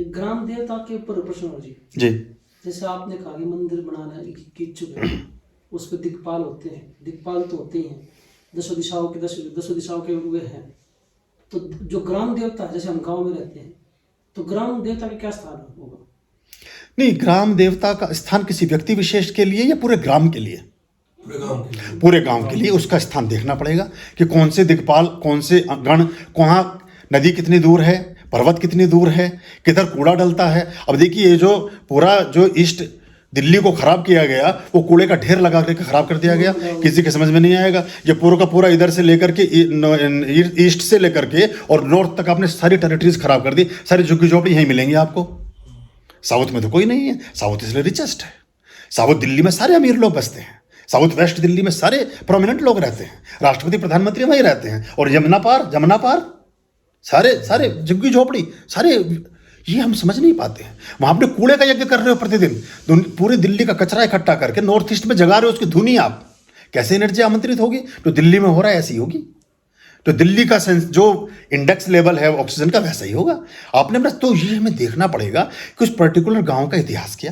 ग्राम देवता के ऊपर प्रश्न हो जी। जैसे आपने कहा कि मंदिर बनाना की इच्छुक है, उस पर दिक्पाल होते हैं, दिक्पाल तो होते ही हैं, दसों दिशाओं के वे हैं। तो जो ग्राम देवता है, जैसे हम गांव में रहते हैं, तो ग्राम देवता का क्या स्थान होगा? नहीं, ग्राम देवता का स्थान किसी व्यक्ति विशेष के लिए या पूरे ग्राम के लिए? पूरे गांव के लिए उसका स्थान देखना पड़ेगा कि कौन से दिक्पाल, कौन से गण, कहाँ नदी कितनी दूर है, पर्वत कितनी दूर है, किधर कूड़ा डलता है। अब देखिए, ये जो पूरा जो ईस्ट दिल्ली को खराब किया गया, वो कूड़े का ढेर लगा करके खराब कर दिया गया, किसी के समझ में नहीं आएगा। ये पूरा का पूरा इधर से लेकर के ईस्ट से लेकर के और नॉर्थ तक आपने सारी टेरिटरीज खराब कर दी। सारी झुग्गी झोपड़ी यहीं मिलेंगी आपको। साउथ में तो कोई नहीं है, साउथ इसलिए रिचेस्ट है। साउथ दिल्ली में सारे अमीर लोग बसते हैं, साउथ वेस्ट दिल्ली में सारे प्रोमिनेंट लोग रहते हैं, राष्ट्रपति प्रधानमंत्री वहीं रहते हैं। और जमुना पार सारे झुग्गी झोपड़ी सारे, ये हम समझ नहीं पाते हैं। वहां अपने कूड़े का यज्ञ कर रहे हो प्रतिदिन, पूरी दिल्ली का कचरा इकट्ठा करके नॉर्थ ईस्ट में जगा रहे हो, उसकी धुनी आप कैसे एनर्जी आमंत्रित होगी? तो दिल्ली में हो रहा है ऐसी होगी, तो दिल्ली का जो इंडेक्स लेवल है ऑक्सीजन का वैसा ही होगा। आपने बस तो ये हमें देखना पड़ेगा कि उस पर्टिकुलर गांव का इतिहास क्या,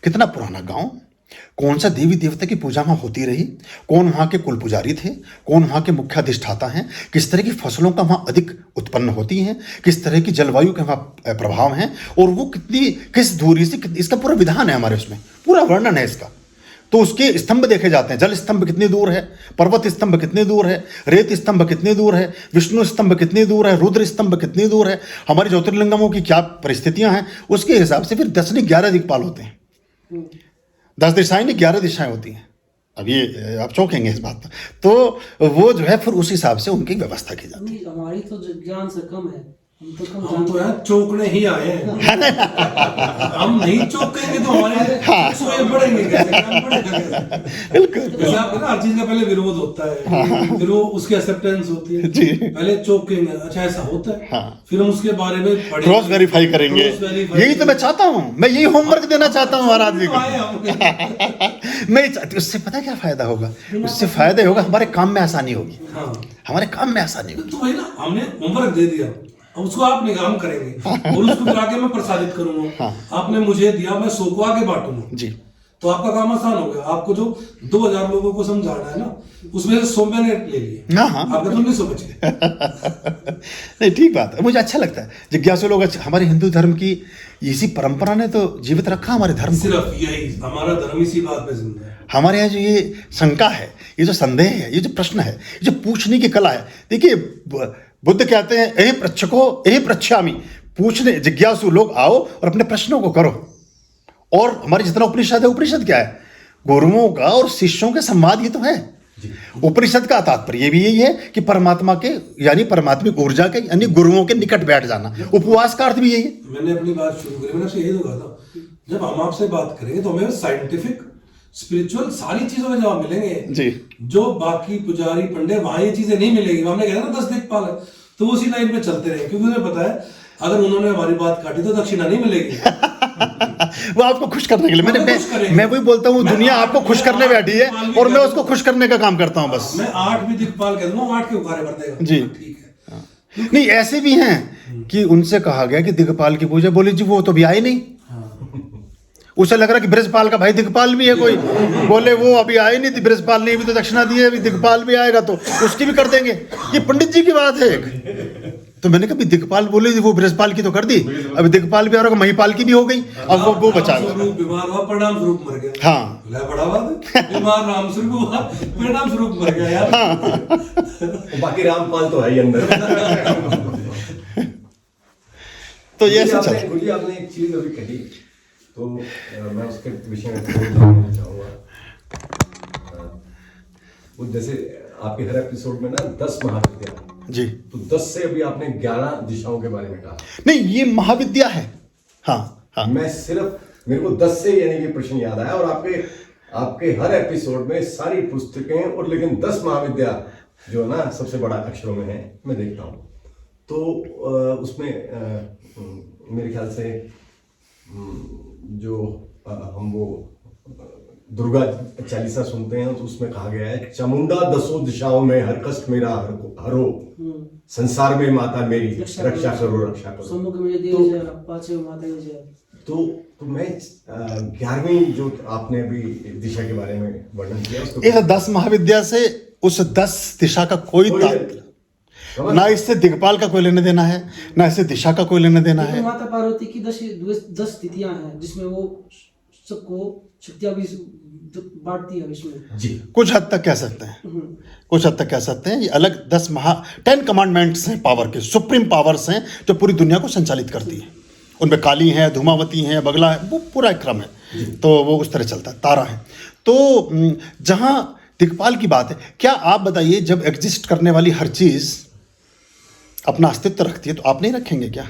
कितना पुराना गांव, कौन सा देवी देवता की पूजा वहाँ होती रही, कौन वहाँ के कुल पुजारी थे, कौन वहाँ के मुख्य अधिष्ठाता हैं, किस तरह की फसलों का वहाँ अधिक उत्पन्न होती हैं, किस तरह की जलवायु के वहाँ प्रभाव हैं, और वो किस दूरी से, इसका पूरा विधान है हमारे उसमें, पूरा वर्णन है इसका। तो उसके स्तंभ देखे जाते हैं, जल स्तंभ कितनी दूर है, पर्वत स्तंभ कितनी दूर है, रेत स्तंभ कितनी दूर है, विष्णु स्तंभ कितनी दूर है, रुद्र स्तंभ कितनी दूर है, हमारे ज्योतिर्लिंगमों की क्या परिस्थितियां हैं, उसके हिसाब से फिर 10 नहीं 11 दिक्पाल होते हैं। 10 दिशाएं नहीं 11 दिशाएं होती हैं। अब ये आप चौंकेंगे इस बात पर, तो वो जो है फिर उस हिसाब से उनकी व्यवस्था की जाती है। हमारी तो ज्ञान से कम है, हम तो यार चौंकने ही आए हैं। हम नहीं चौंकेंगे तो हमारे सोए बढ़ेंगे कैसे? बिल्कुल, जैसे आपको ना हर चीज का पहले विरोध होता है, फिर वो उसकी एक्सेप्टेंस होती है जी। पहले चौंकेंगे, अच्छा ऐसा होता है, फिर हम उसके बारे में पढ़ेंगे, क्रॉस वेरीफाई करेंगे। यही तो मैं चाहता हूँ, मैं यही होमवर्क देना चाहता हूँ महाराज जी को। मैं उससे पता क्या फायदा होगा? उससे फायदा होगा हमारे काम में आसानी होगी, हमारे काम में आसानी होगी। तो भाई ना, हमने होमवर्क दे दिया, अब उसको आप निगरान करेंगे और उसको फिर आगे मैं प्रसारित करूंगा। आपने मुझे दिया, मैं 100 को आगे बांटूंगा जी, तो आपका काम आसान हो गया। आपको जो 2000 लोगों को समझाना है ना, उसमें से 100 मैंने ले लिए, आपका तो 1900 बच गए। नहीं, ठीक बात है, मुझे अच्छा लगता है जिज्ञासु लोग। हमारे हिंदू धर्म की इसी परंपरा ने तो जीवित रखा हमारे धर्म को। सिर्फ यही हमारा धर्म इसी बात पे जिंदा है। हमारे यहाँ जो ये शंका है, ये जो संदेह है, ये जो प्रश्न है, ये जो पूछने की कला है। देखिए, बुद्ध कहते हैं यही पृच्छको यही पृच्छामि, पूछने जिज्ञासु लोग आओ और अपने प्रश्नों को करो। और हमारे जितना उपनिषद है, उपनिषद क्या है? गुरुओं का और शिष्यों के संवाद ही तो है। उपनिषद का तात्पर्य भी यही है कि परमात्मा के यानी परमात्मिक ऊर्जा के यानी गुरुओं के निकट बैठ जाना। उपवास का अर्थ भी यही है। मैंने अपनी बात शुरू करी, मैंने यही तो कहा था, जब हम आपसे बात करेंगे तो हमें साइंटिफिक स्पिरिचुअल सारी चीजों में जवाब मिलेंगे जी। जो बाकी पुजारी पंडे वहां ये चीजें नहीं मिलेगी। हमने कहा ना 10 दिक्पाल है, तो उसी लाइन पे चलते रहे, क्योंकि उन्हें पता है अगर उन्होंने हमारी बात काटी तो दक्षिणा नहीं मिलेगी। वो आपको खुश करने के लिए मैं वही बोलता हूँ, दुनिया आपको खुश करने बैठी है और मैं उसको खुश करने का काम करता हूँ बस। मैं 8 भी दिक्पाल कह दूंगा, 8 के उखाड़े भर देगा जी, ठीक है। नहीं, ऐसे भी हैं कि उनसे कहा गया कि दिक्पाल की पूजा, बोले जी वो तो भी आए नहीं। उसे लग रहा कि ब्रजपाल का भाई दिक्पाल भी है कोई, बोले वो अभी आए नहीं थी, ब्रजपाल ने भी तो दक्षिणा दी है, अभी दिक्पाल भी आएगा तो उसकी भी कर देंगे। ये पंडित जी की बात है। तो मैंने कहा दिक्पाल बोले वो ब्रजपाल की तो कर दी, अभी दिक्पाल भी आ रहा, महिपाल की भी हो गई, अब वो बचा बीमार हुआ, परिणाम स्वरूप मर गया। हाँ, बड़ा बात, बीमार राम स्वरूप हुआ, परिणाम स्वरूप मर गया यार। बाकी रामपाल तो है ही अंदर। तो ये ऐसे चल। आपने एक चीज अभी कही, तो मैं उसके विषय में जानना चाहूँगा। वो जैसे आपके हर एपिसोड में ना 10 महाविद्या जी, तो 10 से अभी आपने 11 दिशाओं के बारे में कहा। नहीं, ये महाविद्या है। हाँ, मैं सिर्फ मेरे को 10 से यानी कि प्रश्न याद आया, और आपके हर एपिसोड में सारी पुस्तकें और लेकिन 10 महाविद्या जो ना सबसे बड़ा अक्षरों में है, मैं देखता हूँ। तो उसमें मेरे ख्याल से जो हम वो दुर्गा चालीसा सुनते हैं तो उसमें कहा गया है, चामुंडा दसों दिशाओं में हर कष्ट मेरा हरो, संसार में माता मेरी रक्षा करो रक्षा करो। सम्मुख में देव जय, पाछे माता जय। तो मैं 11वीं जो आपने अभी दिशा के बारे में वर्णन किया उसको, इस 10 महाविद्या से उस 10 दिशा का कोई तात्पर्य ना, इससे दिग्पाल का कोई लेना देना है, ना इससे दिशा का कोई लेना देना है। माता पार्वती की 10 स्थितियां हैं जिसमें वो सबको शक्तियां भी बांटती है विश्व जी। कुछ हद तक कह सकते हैं, कुछ हद तक कह सकते हैं ये अलग 10 कमांडमेंट्स हैं, पावर के सुप्रीम पावर्स हैं जो पूरी दुनिया को संचालित करती है। उनमें काली है, धूमावती है, बगला है, वो पूरा एक क्रम है, तो वो उस तरह चलता है, तारा है। तो जहाँ दिक्पाल की बात है, क्या आप बताइए, जब एग्जिस्ट करने वाली हर चीज़ अपना अस्तित्व रखती है तो आप नहीं रखेंगे क्या?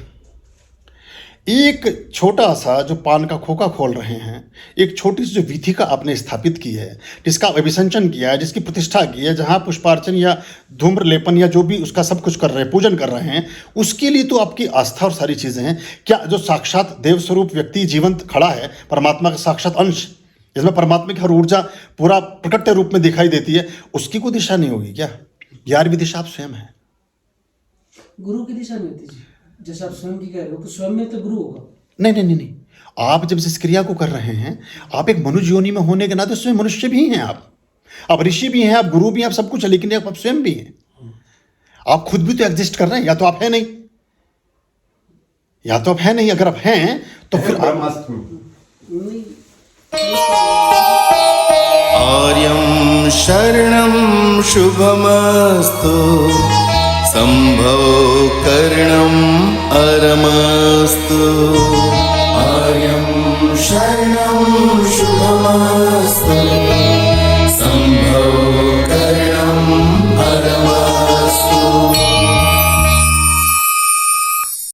एक छोटा सा जो पान का खोखा खोल रहे हैं, एक छोटी सी जो वीथिका आपने स्थापित की है, जिसका अभिसंचन किया है, जिसकी प्रतिष्ठा की है, जहाँ पुष्पार्चन या धूम्र लेपन या जो भी उसका सब कुछ कर रहे हैं, पूजन कर रहे हैं, उसके लिए तो आपकी आस्था और सारी चीज़ें हैं। क्या जो साक्षात देव स्वरूप व्यक्ति जीवंत खड़ा है, परमात्मा का साक्षात अंश, जिसमें परमात्मा की हर ऊर्जा पूरा प्रकट रूप में दिखाई देती है, उसकी कोई दिशा नहीं होगी क्या? 11वीं दिशा आप स्वयं है। गुरु की दिशा नहीं होती जी, जैसे आप स्वयं की कह रहे हो, तो स्वयं में तो गुरु होगा। नहीं, आप जब इस क्रिया को कर रहे हैं, आप एक मनुष्य योनि में होने के नाते स्वयं मनुष्य भी हैं, आप ऋषि भी हैं, आप गुरु भी हैं, आप सब कुछ है, लेकिन आप स्वयं भी हैं। आप खुद भी तो एग्जिस्ट कर रहे हैं, या तो आप है नहीं, या तो आप है नहीं। अगर आप हैं तो फिर आर्यं शरणं शुभमस्तु, संभव करणं अरमस्तु। आर्यं शरणं शुभमस्तु।